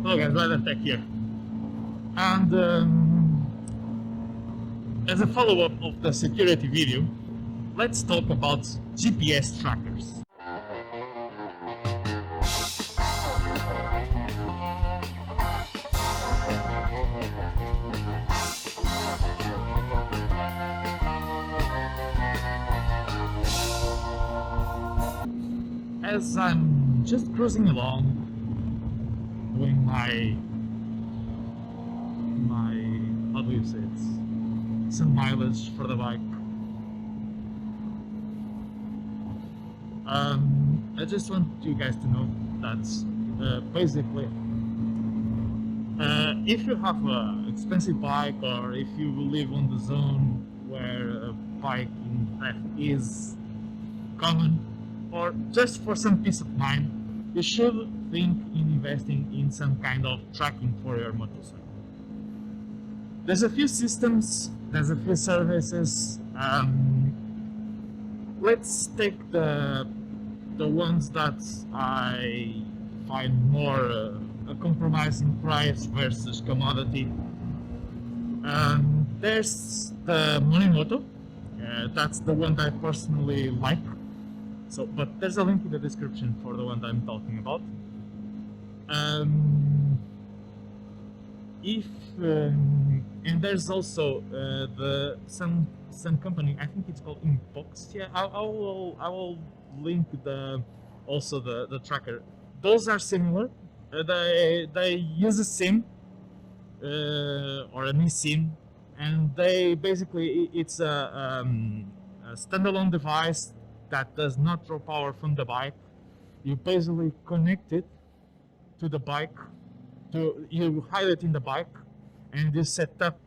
Hello guys, RiderTech here. And as a follow-up of the security video, let's talk about GPS trackers. As I'm just cruising along, doing my how do you say it? Some mileage for the bike. I just want you guys to know that basically, if you have an expensive bike or if you live on the zone where a bike in theft is common, or just for some peace of mind, you should think in investing in some kind of tracking for your motorcycle. There's a few systems, there's a few services. Let's take the ones that I find more a compromising price versus commodity. There's the Monimoto. That's the one that I personally like. So, but there's a link in the description for the one that I'm talking about. And there's also some company, I think it's called Invoxia. I will link the tracker. Those are similar. They use a SIM or an eSIM, and they basically it's a standalone device that does not draw power from the bike. You basically connect it to the bike, you hide it in the bike, and you set up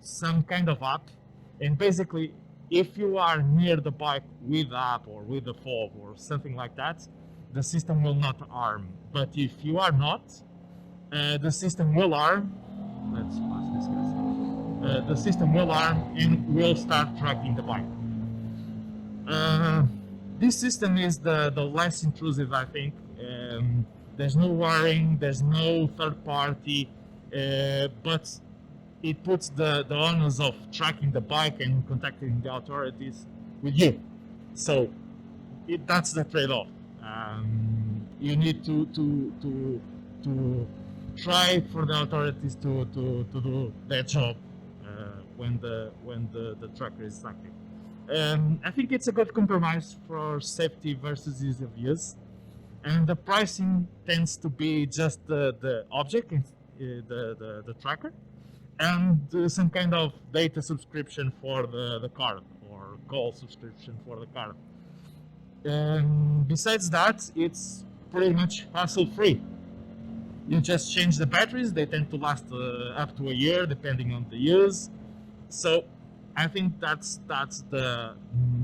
some kind of app. And basically, if you are near the bike with the app or with the fob or something like that, the system will not arm. But if you are not, the system will arm. Let's pass this guys. The system will arm and will start tracking the bike. This system is the less intrusive, I think. There's no wiring, there's no third party, but it puts the onus of tracking the bike and contacting the authorities with you. So that's the trade-off. You need to try for the authorities to do their job when the tracker is active. I think it's a good compromise for safety versus ease of use, and the pricing tends to be just the object, the tracker, and some kind of data subscription for the card or call subscription for the card. Besides that, it's pretty much hassle-free. You just change the batteries; they tend to last up to a year, depending on the use. So I think that's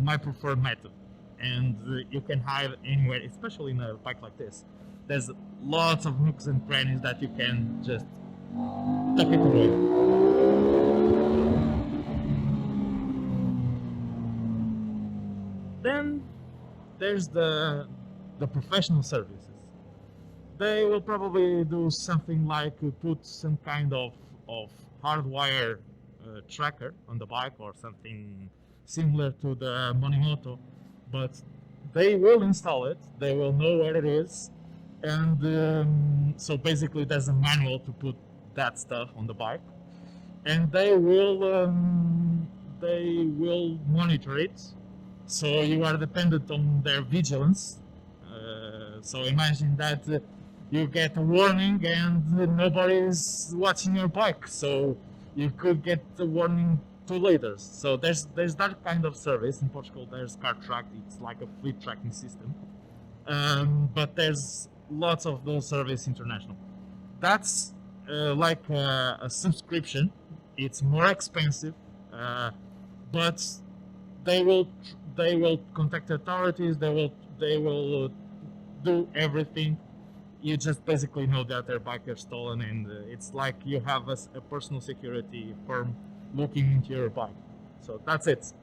my preferred method, and you can hide anywhere, especially in a bike like this. There's lots of nooks and crannies that you can just tuck it away. Then there's the professional services. They will probably do something like put some kind of hardwire tracker on the bike or something similar to the Monimoto, but they will install it, they will know where it is, and so basically there's a manual to put that stuff on the bike, and they will monitor it, so you are dependent on their vigilance. So imagine that you get a warning and nobody is watching your bike, so you could get the warning too later. So there's that kind of service in Portugal. There's CarTrack. It's like a fleet tracking system, but there's lots of those services international. That's like a subscription. It's more expensive, but they will contact authorities. They will do everything. You just basically know that their bike is stolen, and it's like you have a personal security firm looking into your bike. So that's it.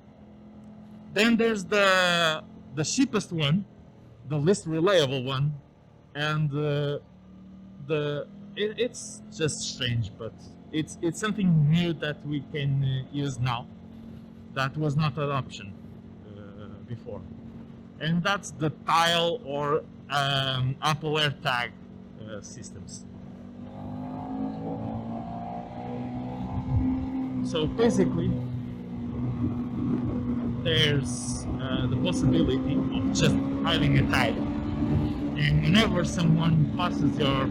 Then there's the cheapest one, the least reliable one, and the it's just strange, but it's something new that we can use now. That was not an option before, and that's the tile or Apple AirTag systems. So basically, there's the possibility of just hiding a tag, and whenever someone passes your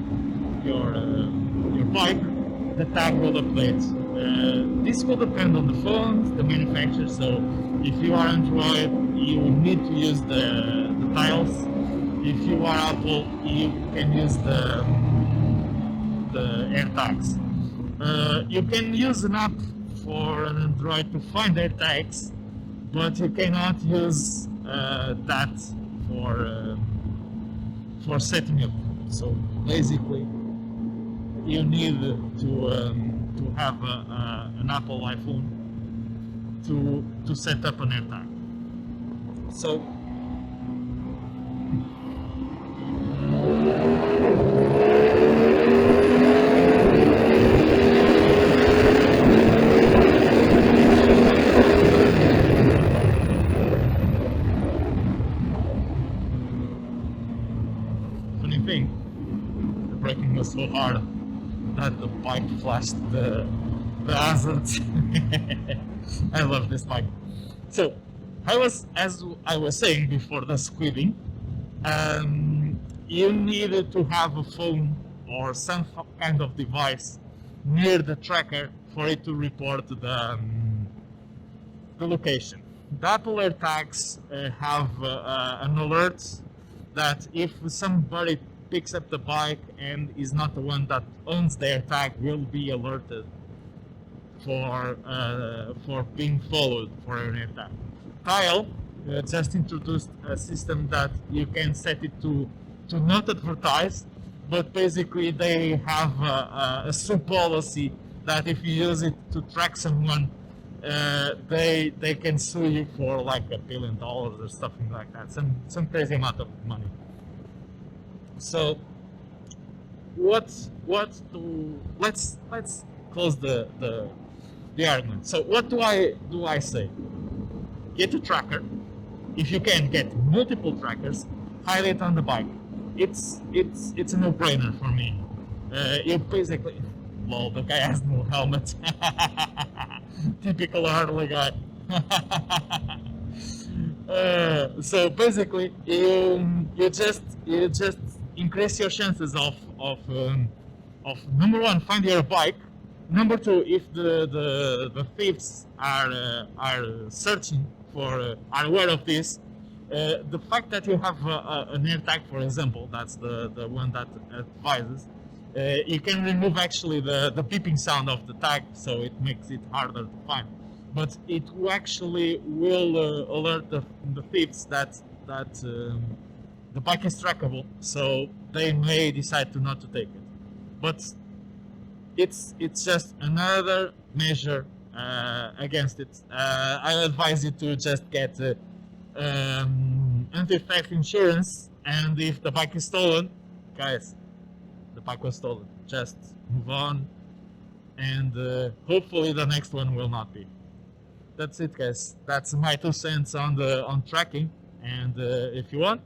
bike, the tag will update. This will depend on the phones, the manufacturer. So if you are Android, you need to use the tiles. If you are Apple, you can use the AirTags. You can use an app for an Android to find AirTags, but you cannot use that for setting up. So basically, you need to have an Apple iPhone to set up an AirTag. So funny thing, the braking was so hard that the bike flashed the hazards. I love this bike. So, as I was saying before the squidding, you needed to have a phone or some kind of device near the tracker for it to report the location. The Apple AirTags have an alert that if somebody picks up the bike and is not the one that owns the AirTag, will be alerted for being followed for an AirTag. Tile just introduced a system that you can set it to not advertise, but basically they have a sue policy that if you use it to track someone, they can sue you for like $1 billion or something like that, some crazy amount of money. So let's close the argument. So what do I say? Get a tracker. If you can get multiple trackers, hide it on the bike. It's a no-brainer for me. You basically, lol, the guy has no helmet. Typical Harley guy. So basically, you just increase your chances of number one, find your bike. Number two, if the thieves are searching for are aware of this, the fact that you have an AirTag, for example, that's the one that advises, you can remove actually the beeping sound of the tag, so it makes it harder to find. But it actually will alert the thieves that the bike is trackable, so they may decide to not to take it. But it's just another measure against it. I advise you to just get anti-theft insurance, and if the bike is stolen, guys, the bike was stolen. Just move on, and hopefully the next one will not be. That's it, guys. That's my 2 cents on tracking, and if you want,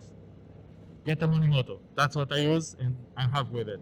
get a Monimoto. That's what I use, and I'm happy with it.